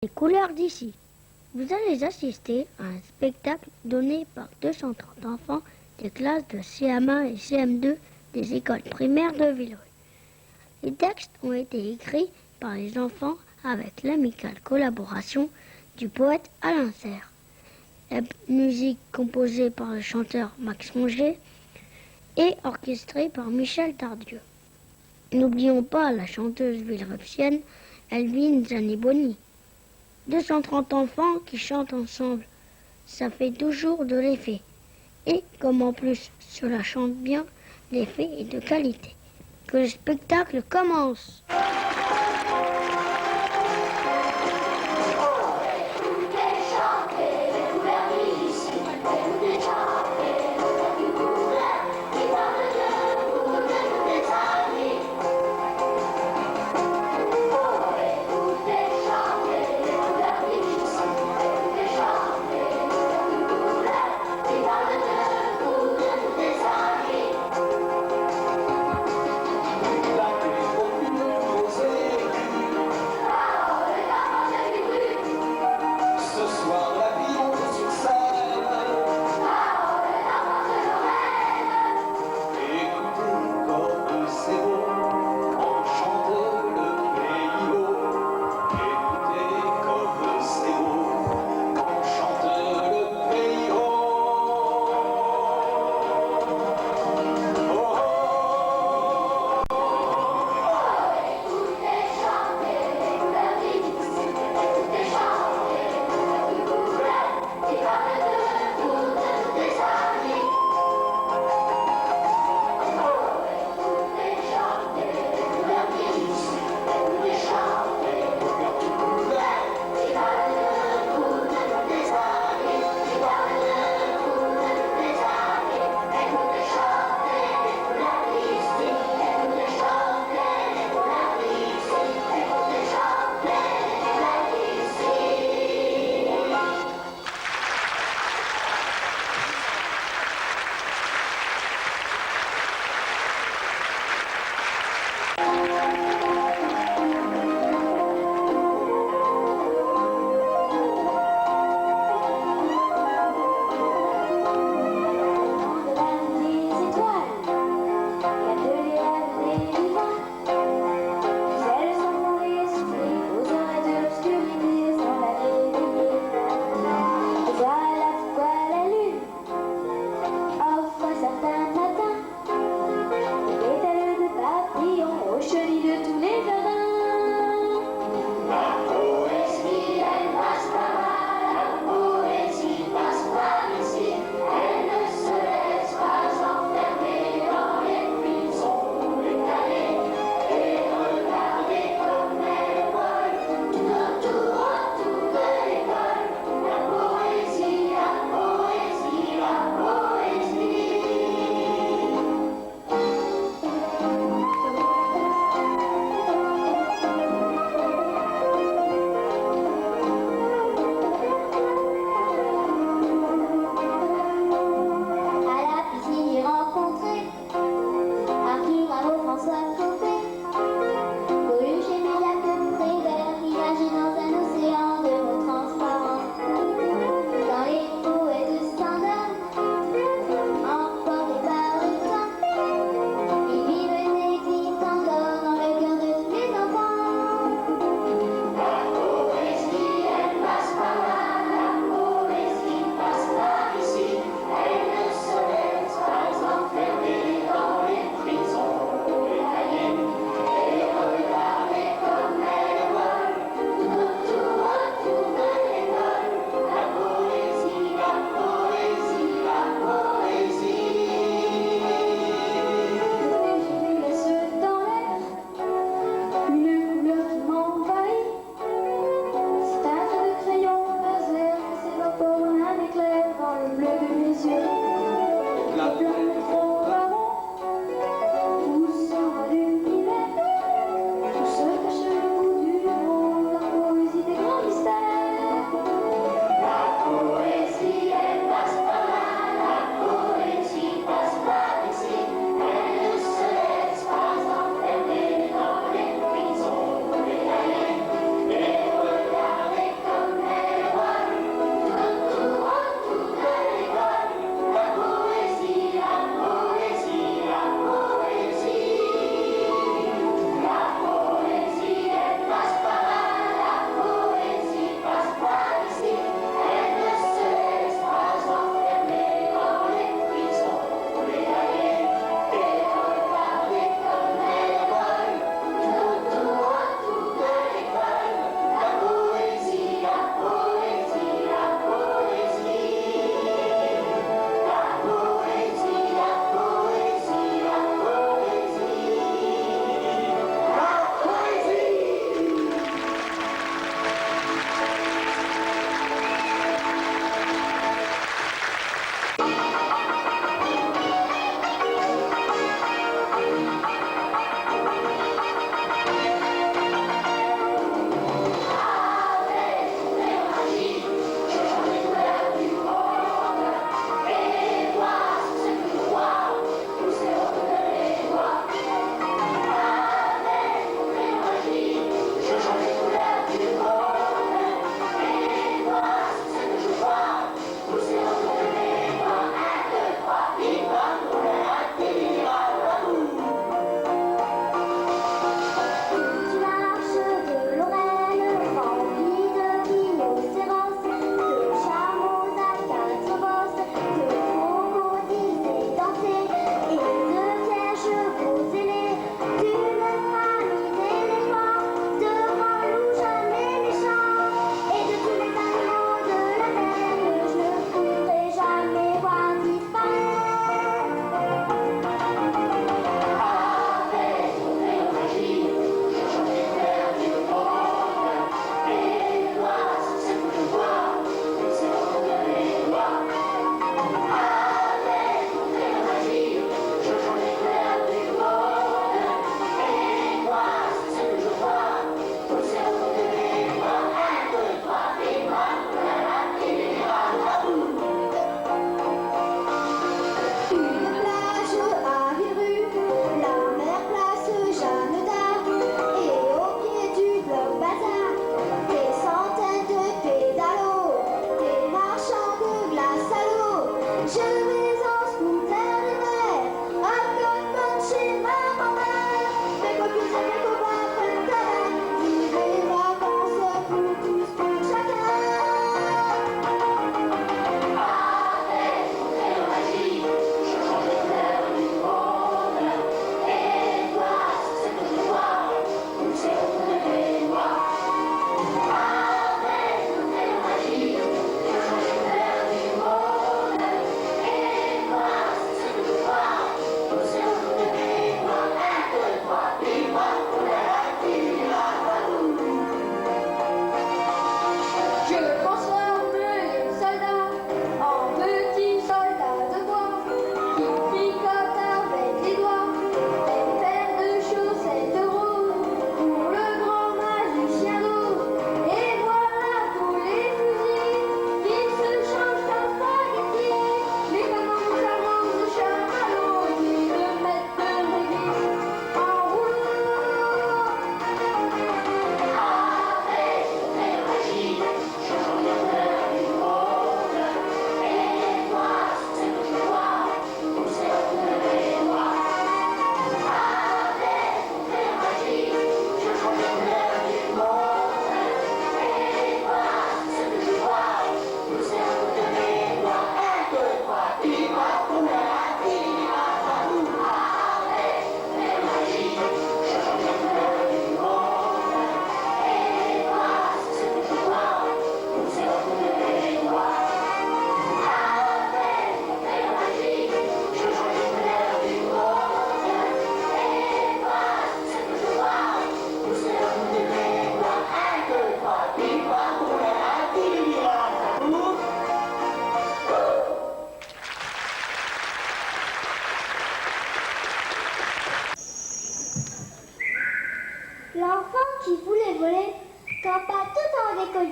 Les couleurs d'ici. Vous allez assister à un spectacle donné par 230 enfants des classes de CM1 et CM2 des écoles primaires de Villerupt. Les textes ont été écrits par les enfants avec l'amicale collaboration du poète Alain Serre. La musique composée par le chanteur Max Rongier et orchestrée par Michel Tardieu. N'oublions pas la chanteuse villeruptienne Elvine Zaniboni. 230 enfants qui chantent ensemble, ça fait toujours de l'effet. Et comme en plus cela chante bien, l'effet est de qualité. Que le spectacle commence.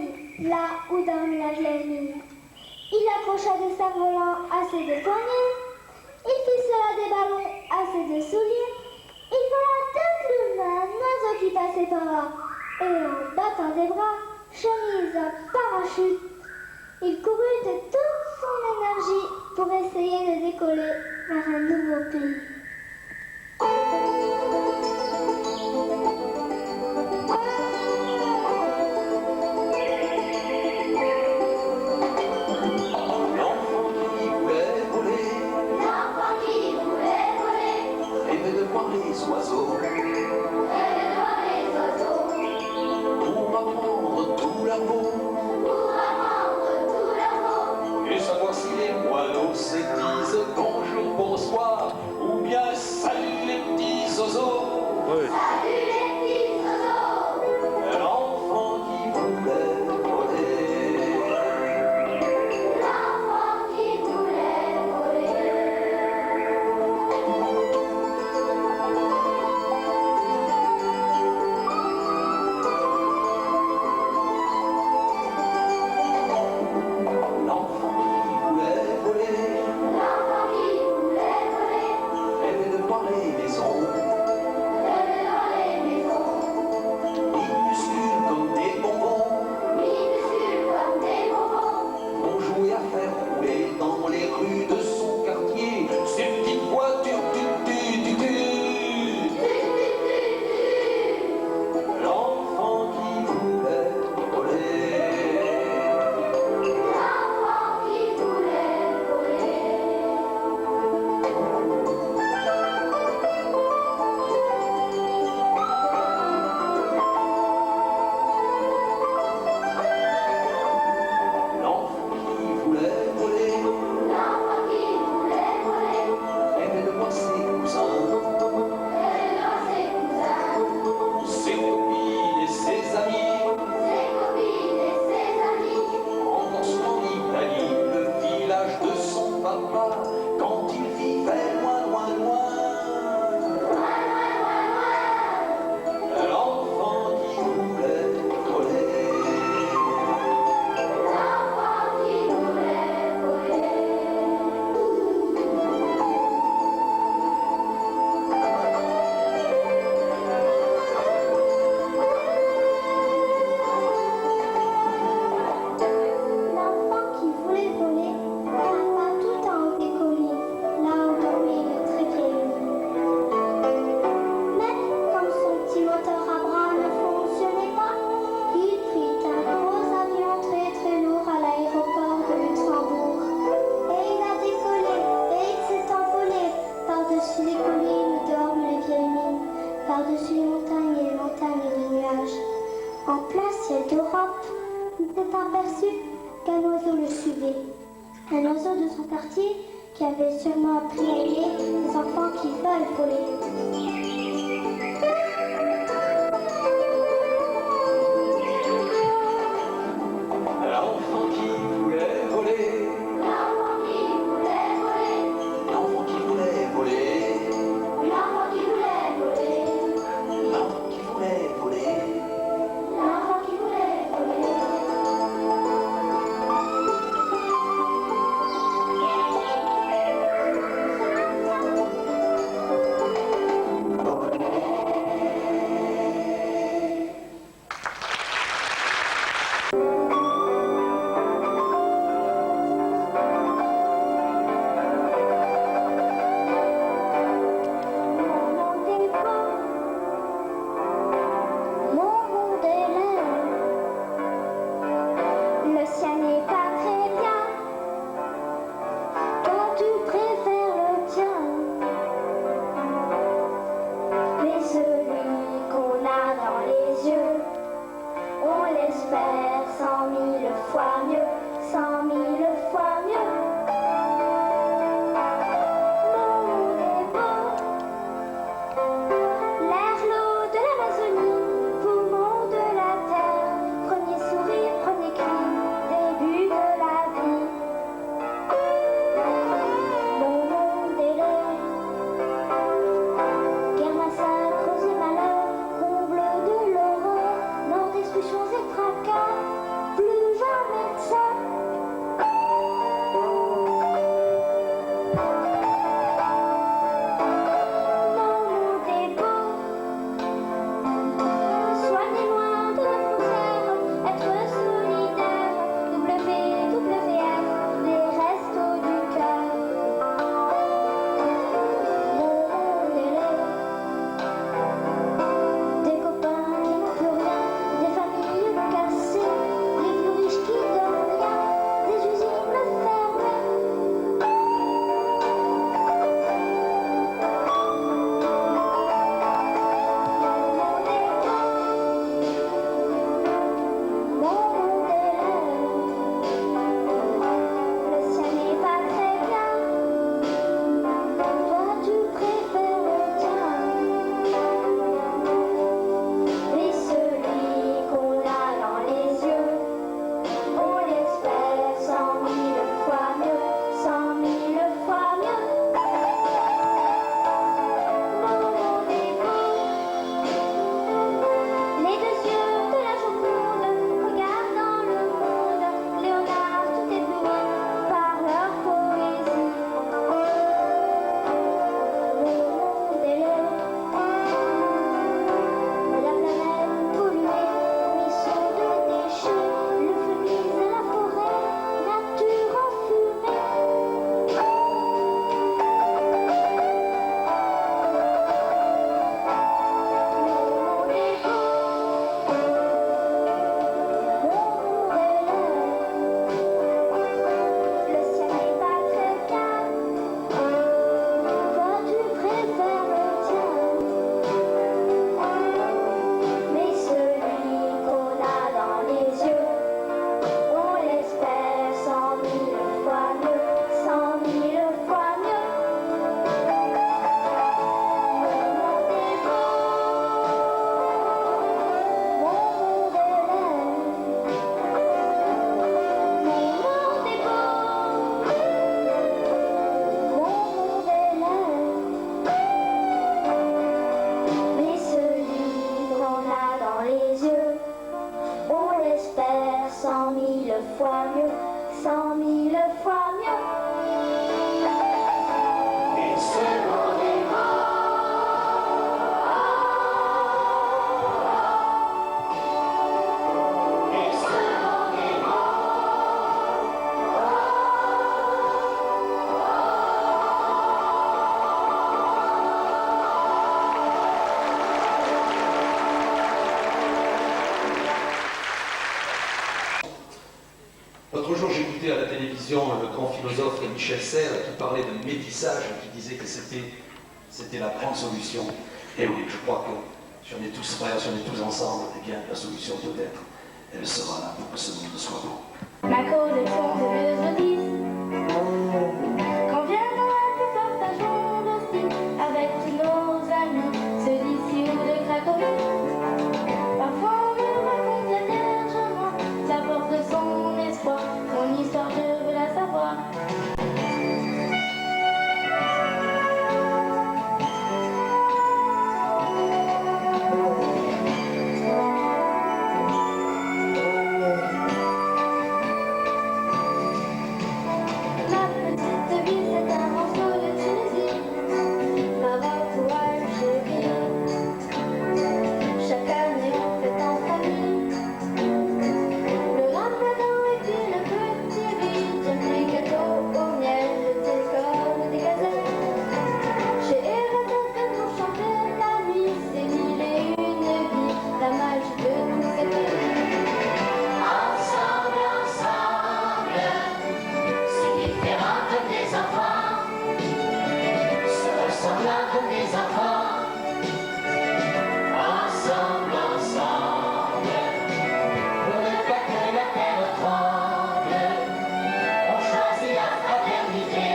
lit, là où dorment la vieille mine. Il approcha des cerfs-volants à ses deux poignets, il ficela des ballons à ses deux souliers, il vola deux plumes à un oiseau qui passait par là, et en battant des bras, chemise à parachute, il courut de toute son énergie pour essayer de décoller vers un nouveau pays. 100 000 fois mieux, 100 000 fois mieux. Et l'autre jour, j'écoutais à la télévision le grand philosophe Michel Serres qui parlait de métissage et qui disait que c'était la grande solution. Et oui, je crois que si on est tous frères, si on est tous ensemble, eh bien, la solution peut-être, elle sera là pour que ce monde soit beau. Ma collection de vieux olives. Quand vient Noël, nous partageons aussi avec tous nos amis, ceux d'ici ou de Cracovie. Parfois on me raconte la Vierge, moi, ça porte son espoir. Mon histoire, je veux la savoir. Ma petite vie, c'est un morceau de Tunisie, Maroc ou Algérie. Chaque année, on fête en famille. Le ramadan et puis le petit riz. J'aime les gâteaux au miel, le décor des gazelles. Chez Hérodote, nous chanter la nuit, c'est 1001 vies, la magie de tous ces pays. Ensemble, ensemble, c'est différent comme des enfants, se ressemblant comme des enfants. Ensemble, ensemble, pour ne pas que la terre tremble, on choisit la fraternité.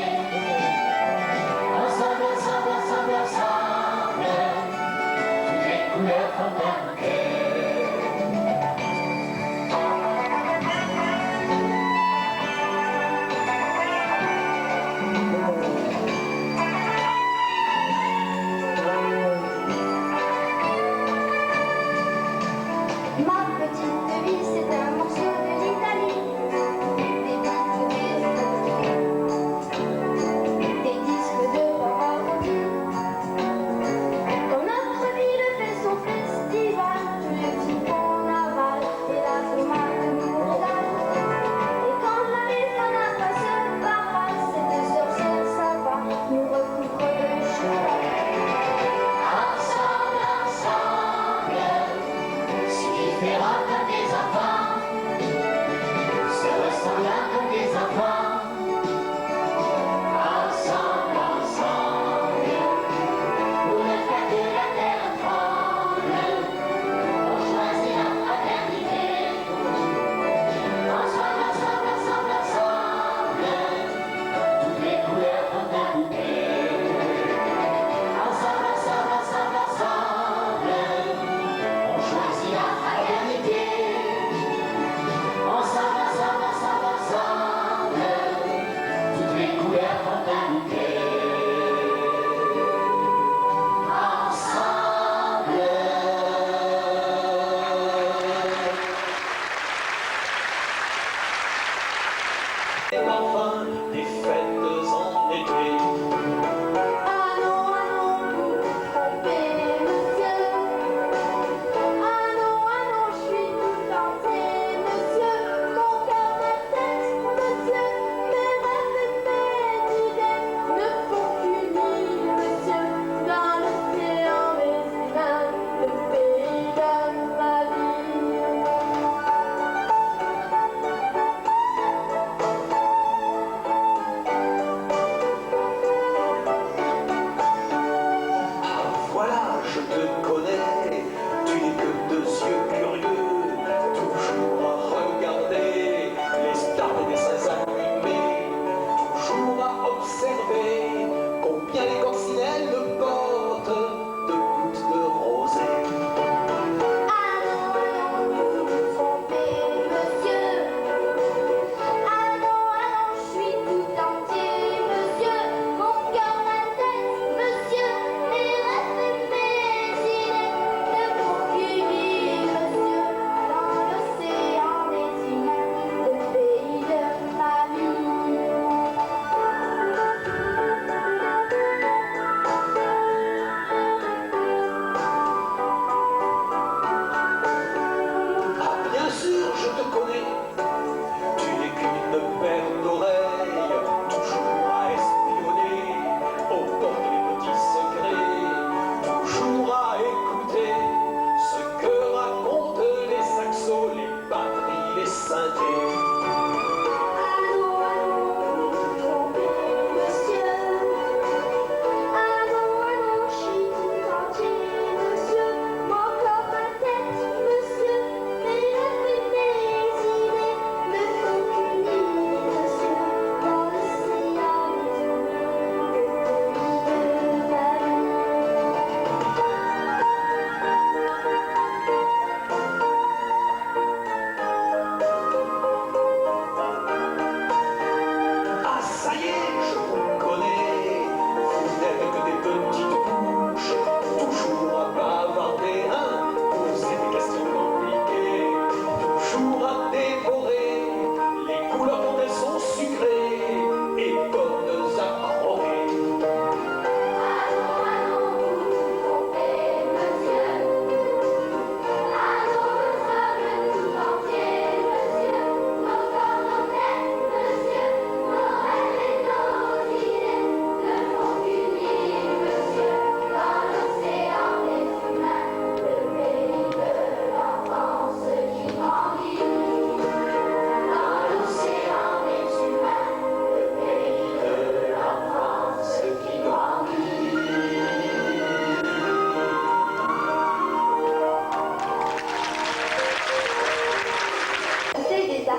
Ensemble, ensemble, ensemble, ensemble, toutes les couleurs font un bouquet. Ma petite vie, c'est un morceau de l'Italie. Des disques de Pavarotti. Quand notre ville fait son festival, tous les petits font naval et la tomate nous régale. Et quand la Befana passe par là, ces deux sorcières sympas nous recouvrent de chocolat. Ensemble, ensemble, c'est différent comme des enfants, se ressemblant comme des enfants. Ensemble, ensemble, pour ne pas que la terre tremble, on choisit la fraternité. Ensemble, ensemble, ensemble, ensemble, toutes les couleurs font un bouquet. Ensemble, ensemble, ensemble, ensemble, on choisit la fraternité. Ensemble, ensemble, ensemble, ensemble, toutes les couleurs font un bouquet. Ensemble. Et enfin, des fêtes en été. Allons, vous trompez, monsieur. Allons, je suis tout entier, monsieur. Mon cœur, ma tête, monsieur. Mes rêves et mes idées ne font qu'unir, monsieur. Dans l'océan méridien, le pays de ma vie.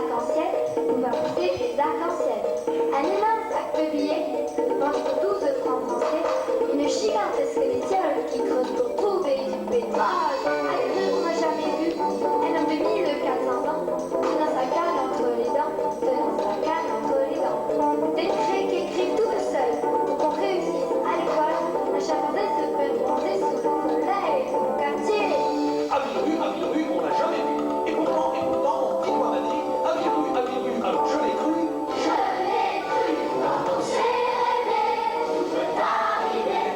arc-en-ciel pour fabriquer des arcs-en-ciel. Un immense sac de billets mange pour 12 francs français une gigantesque litiole qui creuse pour trouver du pétrole. Ailleurs, on n'a jamais vu un homme de 1400 ans tenant sa canne entre les dents, tenant sa canne entre les dents. Des craies qui écrivent tout seul pour qu'on réussisse à l'école. La chaperonette de peut monter sous le soleil de mon quartier. À Villeru, on l'a jamais vu. Et pourtant, mon petit doigt m'a dit, à Villeru, alors je l'ai cru. Je l'ai cru quand on s'est rêvé, tout peut arriver.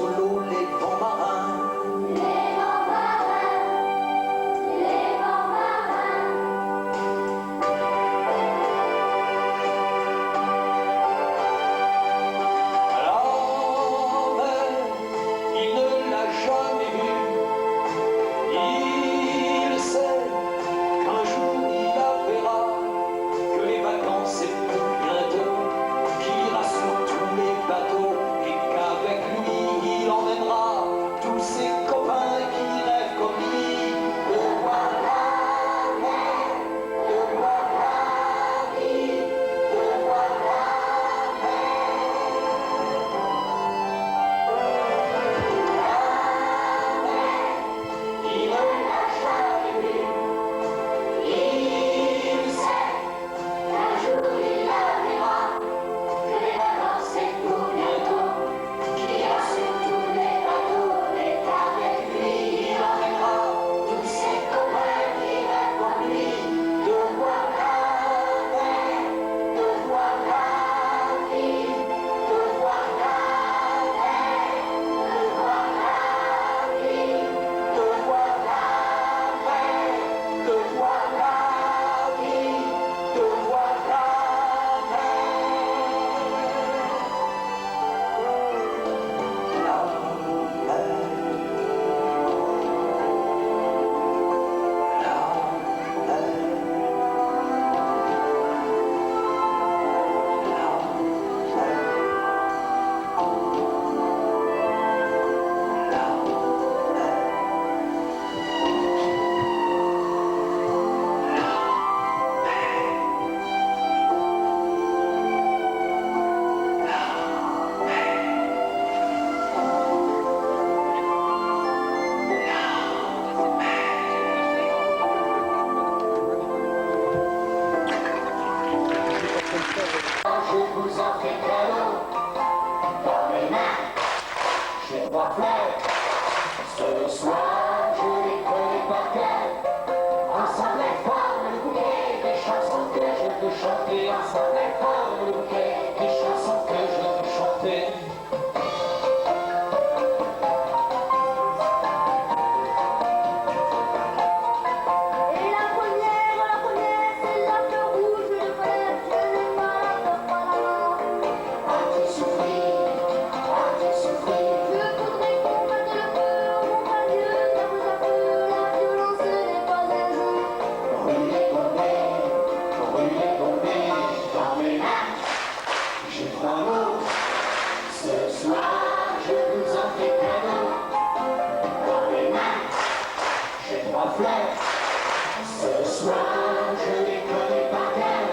sous l'eau les vents marins. Les vents marins, les vents marins. La mer, il ne l'a jamais vue. Il sait qu'un jour il la verra, que les vacances c'est pour bientôt, qu'il ira sur tous les bateaux et qu'avec lui il emmènera tous ses copains qui rêvent comme lui de voir la mer, de voir la vie, de voir la mer. Il ne l'a jamais vue. Il sait qu'un jour il la verra, que les vacances c'est pour bientôt, qu'il ira sur tous les bateaux et qu'avec lui il emmènera tous ses copains qui rêvent comme lui de voir la mer, de voir la vie, de voir la mer, de voir la vie, de voir la mer, de voir la vie, de voir la Je vous en fais cadeau, dans mes mains, j'ai trois fleurs. Ce soir, je les connais par cœur. Ensemble, elles forment le bouquet des chansons que je veux chanter. Ensemble, elles forment le bouquet des chansons que je veux chanter. Et la première, c'est la fleur rouge de frère. Je n'ai pas la peur, pas la mort. As-tu souffert? As-tu souffert? Je voudrais qu'on prenne le feu, mon radieux, car vous a peu, la violence n'est pas un jeu. Brûlez dans mes mains. J'ai trois mots. Ce soir, je vous en fais cadeau. Dans mes mains, j'ai trois fleurs. Ce soir, je les connais par cœur.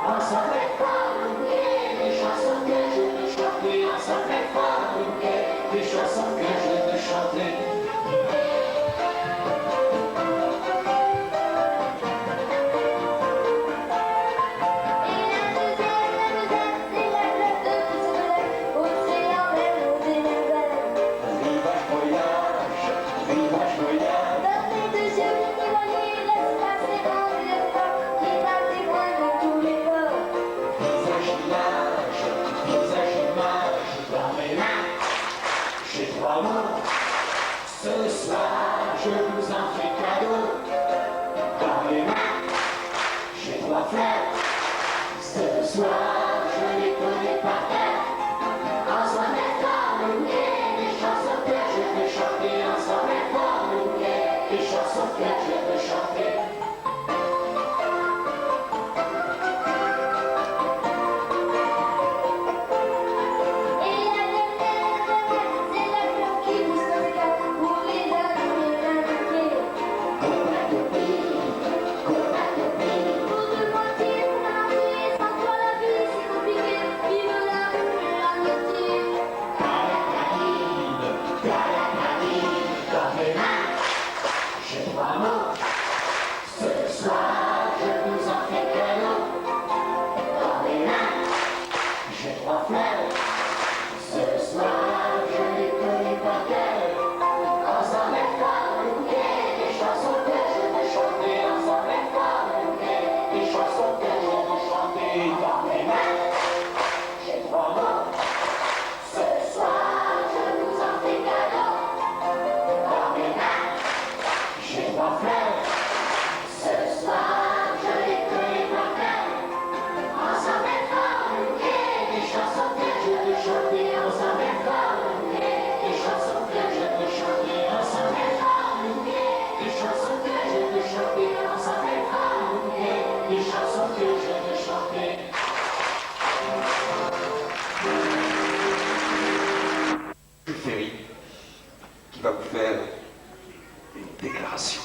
Ensemble, elles forment le bouquet des chansons que je veux chanter. Ensemble, elles forment le bouquet des chansons que je veux chanter. Et la deuxième, c'est la fleur de soleil. Océan, mer, ténébreux. Rivage voyage, rivage voyage. Dans tes deux yeux, éloignés, laisse passer dans les pas qui battent des points de tous les bords. Visage image, dans mes mains, j'ai trois mots. Ce soir, je vous en fais cadeau. Dans mes mains, j'ai trois fleurs. Ce soir, je les connais par cœur. Ensemble, elles forment le bouquet des chansons que je veux chanter. Ensemble, elles forment le bouquet des chansons que je veux chanter. Et la dernière, c'est la fleur qui pousse dans le cap pour les âmes et l'amitié. qui va vous faire une déclaration.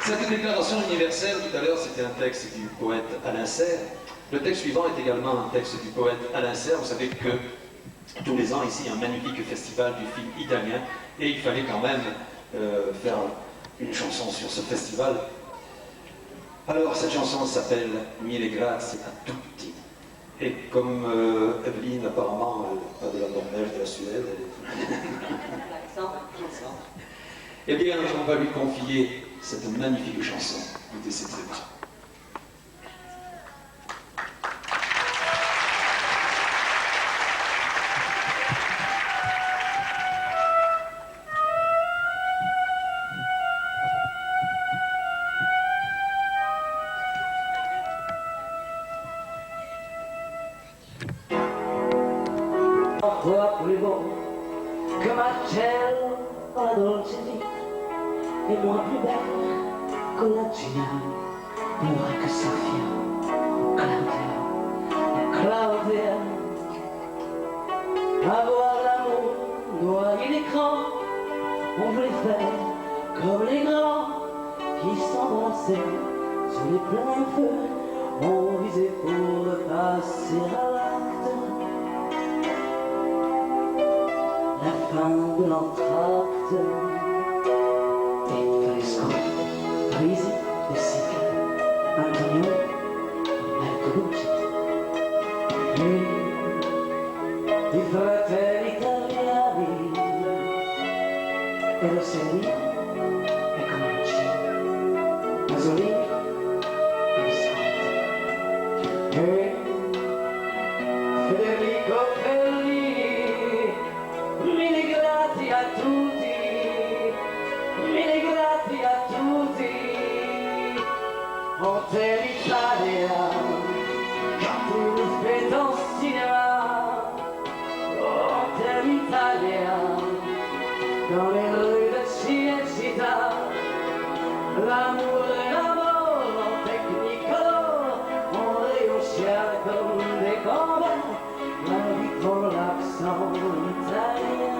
Cette déclaration universelle, tout à l'heure, c'était un texte du poète Alain Serre. Le texte suivant est également un texte du poète Alain Serre. Vous savez que tous les ans, ici, il y a un magnifique festival du film italien, et il fallait quand même faire une chanson sur ce festival. Alors, cette chanson s'appelle Mille grazie a tutti. Et comme Evelyne, apparemment, pas de la Norvège, de la Suède, eh bien, on va lui confier cette magnifique chanson. Écoutez, c'est très beau. Toi plus beau que Marcel à la Dolce Vita, et moi plus belle que la Gina, moi que Sofia ou Claudia, et Claudia. Avoir l'amour noyé d'écran, on voulait faire comme les grands qui s'embrassaient sous les pleins feux, on visait pour passer à l'acte. La fin de l'entracte, et Fresco, Parisi, De Sica, Antonio, Bertolucci, i fratelli italiani, e Rossellini, e Comanci, Pasolini, e Visconti, e Federico Fellini. Mille grazie a tutti, mille grazie a tutti. Hotel Italia, quand tu fais ton cinéma. Hotel Italia, dans les rues de Cinecittà. L'amour et l'amour en technicolor, on réussit comme des combats. La vie pour l'accent italien.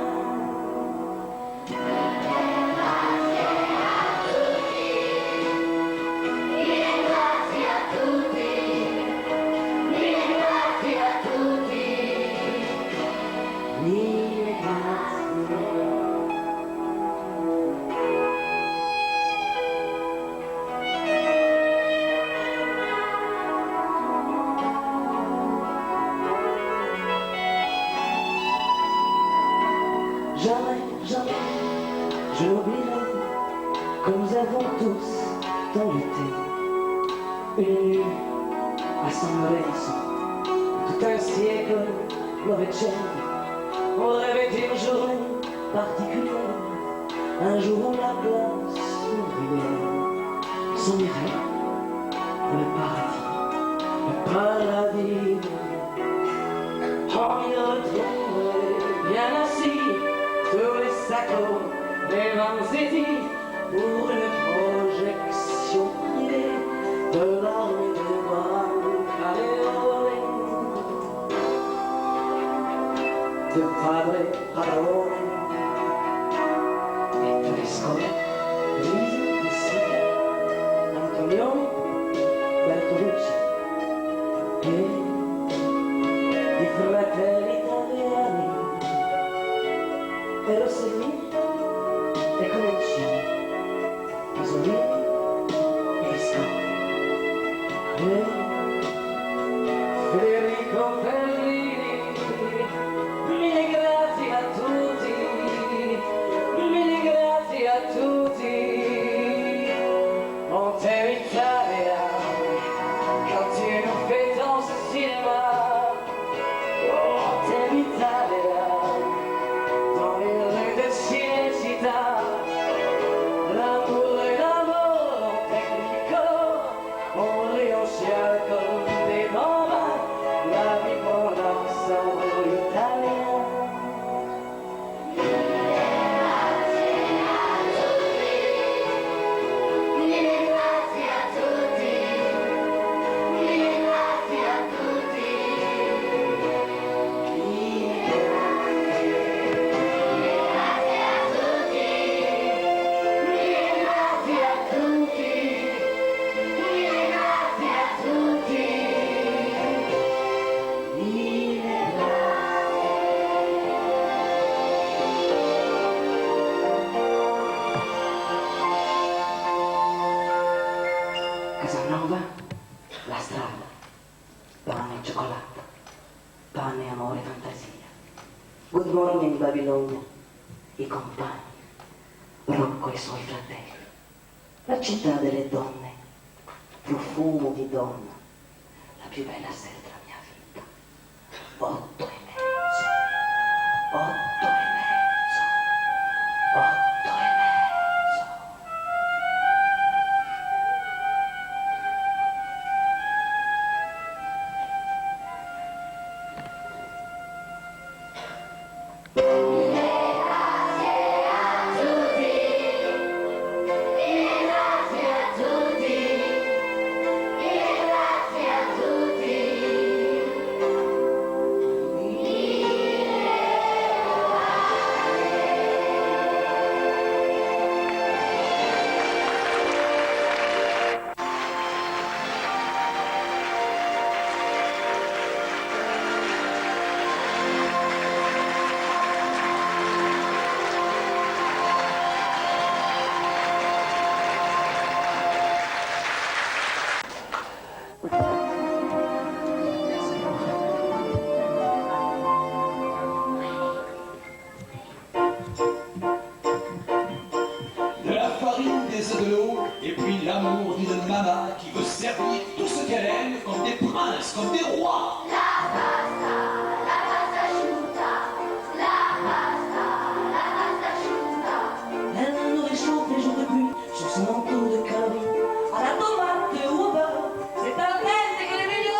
Jamais, jamais, je n'oublierai que nous avons tous, dans l'été, une nuit à San Lorenzo, tout un siècle Novecento. On rêvait d'une journée particulière, un jour où la place s'ouvrirait, sans rien pour le paradis. On y retrouverait bien assis tous les sacos, les Vanzetti, pour une projection privée de l'armée de Brancaleone, de Padre Padrone, et Fresco, Luigi De Sica, Antonio, Bertolucci, et i fratelli italiani. E Rossellini, e Comanci, Pasolini, e Visconti, e Federico Fellini. Mille grazie a tutti, mille grazie a tutti. Hotel Italia, quand tu nous fais ton cinéma. Hotel Italia, dans les rues de Good morning Babilonia, i compagni, Rocco e i suoi fratelli, la città delle donne, profumo di donna, la più bella sera della mia vita. 8 e mezzo, 8 e mezzo, 8 e mezzo. De la farine, des œufs de l'eau, et puis l'amour d'une nana qui veut servir tout ce qu'elle aime comme des princes, comme des rois. Elle nous réchauffe les jours de pluie sur son manteau de calories. À la tomate et au beurre, c'est à peine qu'elle est meilleure.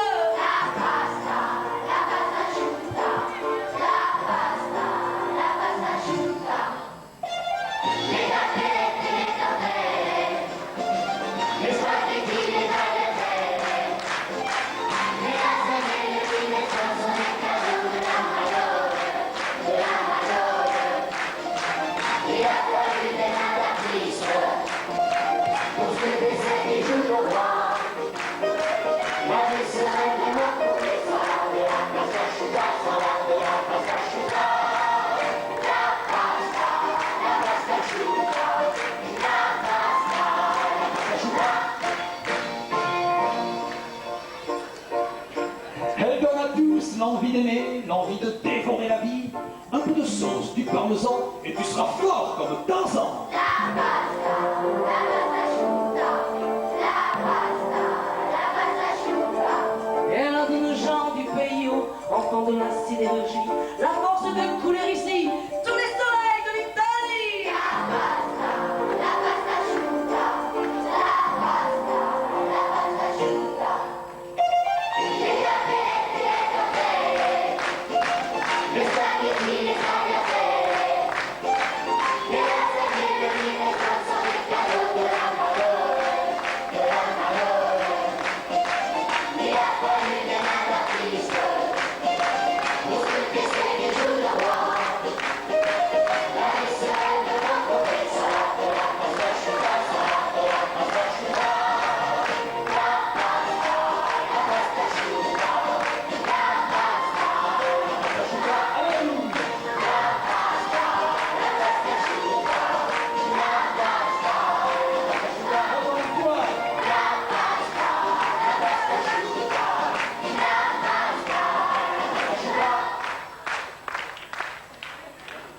Elle donne à tous l'envie d'aimer, l'envie de dévorer la vie. Un peu de sauce, du parmesan, et tu seras fort comme Tarzan. Elle a donné aux gens du pays haut, enfants de la sidérurgie, la force de couler ici tous les soleils de l'Italie.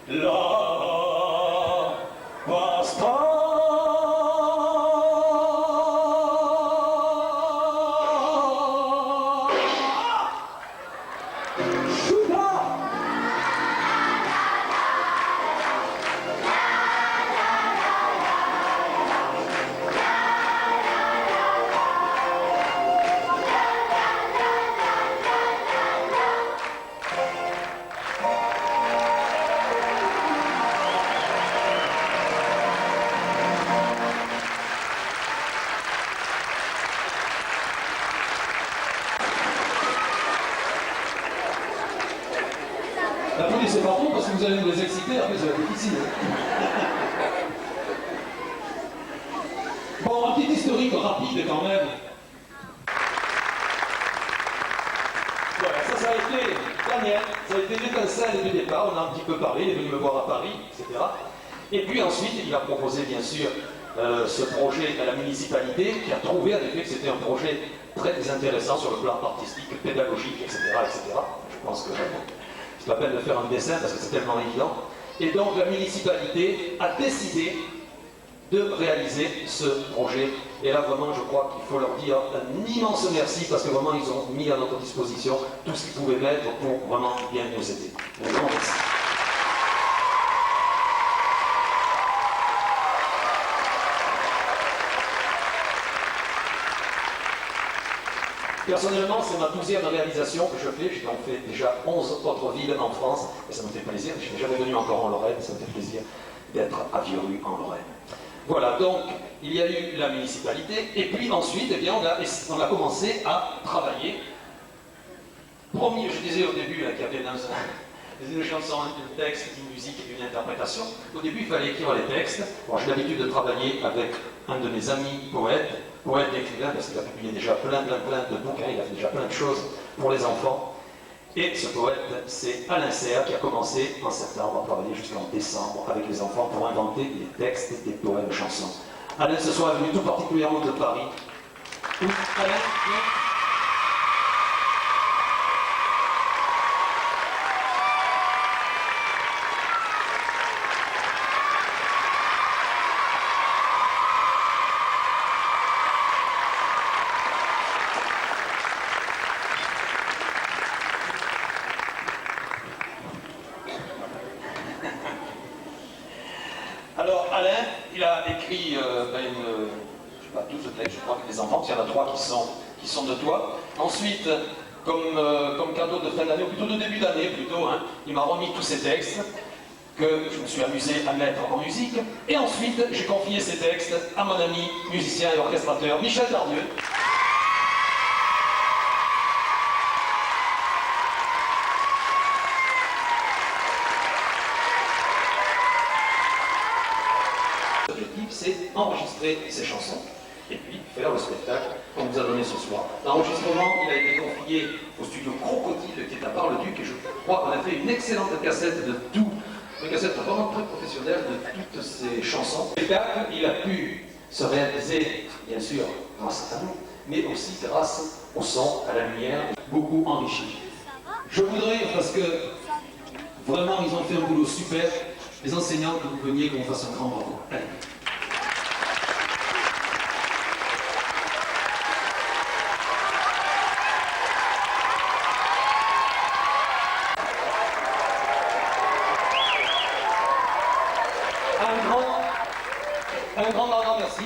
La pasta. Applaudissez pas trop parce que vous allez nous les exciter, après ça va être difficile. Bon, un petit historique rapide quand même. Voilà, ça a été Daniel, ça a été l'étincelle du départ, on a un petit peu parlé, il est venu me voir à Paris, etc. Et puis ensuite, il a proposé bien sûr ce projet à la municipalité, qui a trouvé en effet que c'était un projet très intéressant sur le plan artistique, pédagogique, etc. etc. Je pense que c'est pas la peine de faire un dessin parce que c'est tellement évident. Et donc la municipalité a décidé de réaliser ce projet. Et là vraiment je crois qu'il faut leur dire un immense merci parce que vraiment ils ont mis à notre disposition tout ce qu'ils pouvaient mettre pour vraiment bien nous aider. Un grand merci. Personnellement, c'est ma 12e réalisation que je fais. J'ai donc fait déjà 11 autres villes en France. Et ça me fait plaisir. Je ne suis jamais venu encore en Lorraine. Ça me fait plaisir d'être à Viru en Lorraine. Voilà, donc il y a eu la municipalité. Et puis ensuite, eh bien, on a commencé à travailler. Premier, je disais au début qu'il y avait une chanson, un texte, une musique et une interprétation. Au début, il fallait écrire les textes. Bon, j'ai l'habitude de travailler avec un de mes amis poète écrivain, parce qu'il a publié déjà plein de bouquins, il a fait déjà plein de choses pour les enfants. Et ce poète, c'est Alain Serre qui a commencé en septembre à travailler jusqu'en décembre avec les enfants pour inventer les textes des poèmes chansons. Alain ce soir est venu tout particulièrement de Paris. Alain, alors Alain, il a écrit je sais pas, 12 textes, je crois que des enfants, parce qu'il y en a 3 qui sont de toi. Ensuite, comme cadeau de fin d'année, ou plutôt de début d'année plutôt, hein, il m'a remis tous ces textes que je me suis amusé à mettre en musique. Et ensuite, j'ai confié ces textes à mon ami musicien et orchestrateur Michel Tardieu. L'objectif, c'est enregistrer ces chansons et puis faire le spectacle qu'on nous a donné ce soir. L'enregistrement, il a été confié au studio Crocodile qui est à Bar-le-Duc et je crois qu'on a fait une excellente cassette de tout, une cassette vraiment très professionnelle de toutes ces chansons. Le spectacle, il a pu se réaliser, bien sûr, grâce à nous, mais aussi grâce au son, à la lumière, beaucoup enrichi. Je voudrais, parce que vraiment, ils ont fait un boulot super, les enseignants, que vous veniez, qu'on fasse un grand bravo. Allez. Un grand merci.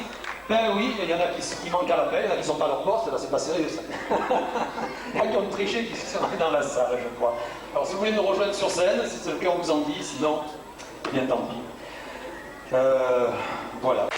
Ben oui, il y en a qui manquent à l'appel, il y en a qui ne sont pas à leur poste, là c'est pas sérieux ça. Il y en a qui ont triché, qui sont dans la salle, je crois. Alors si vous voulez nous rejoindre sur scène, si c'est le cas on vous en dit, sinon, bien tant pis. Voilà.